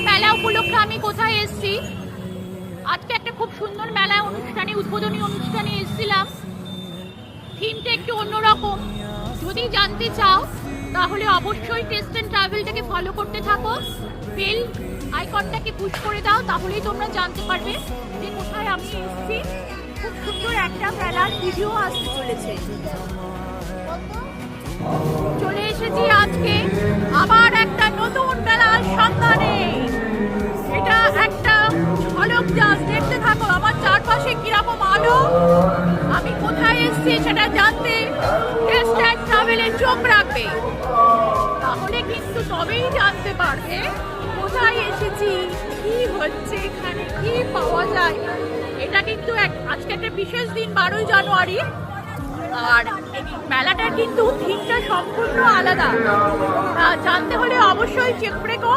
মেলা উপলক্ষে আমি কোথায় এসেছি, আজকে একটা খুব সুন্দর মেলা অনুষ্ঠানে, উদ্বোধনী অনুষ্ঠানে এসেছিলাম। থিমটা একটু অন্যরকম। যদি জানতে চাও তাহলে অবশ্যই টেস্ট অ্যান্ড ট্রাভেলটাকে ফলো করতে থাকো, বেল আইকনটাকে পুশ করে দাও, তাহলেই তোমরা জানতে পারবে যে কোথায় আমি এসেছি। খুব সুন্দর একটা মেলার ভিডিও আসতে চলেছে। চলে এসেছি আজকে আবার একটা নতুন মেলার সন্ধানে। এটা একটা ঝলক জাস্ট দেখতে থাকো আমার চারপাশে কিরকম আলো। আমি কোথায় এসেছি সেটা জানতে টেস্ট অ্যান্ড ট্রাভেলে চোখ রাখবে, তাহলে কিন্তু তবেই জানতে পারবে কোথায় এসেছি, কি হচ্ছে এখানে, কি পাওয়া যায়। এটা কিন্তু আজকে একটা বিশেষ দিন, 12ই জানুয়ারি, আর মেলাটার কিন্তু থিমটা সম্পূর্ণ আলাদা। জানতে হলে অবশ্যই চেক রেখো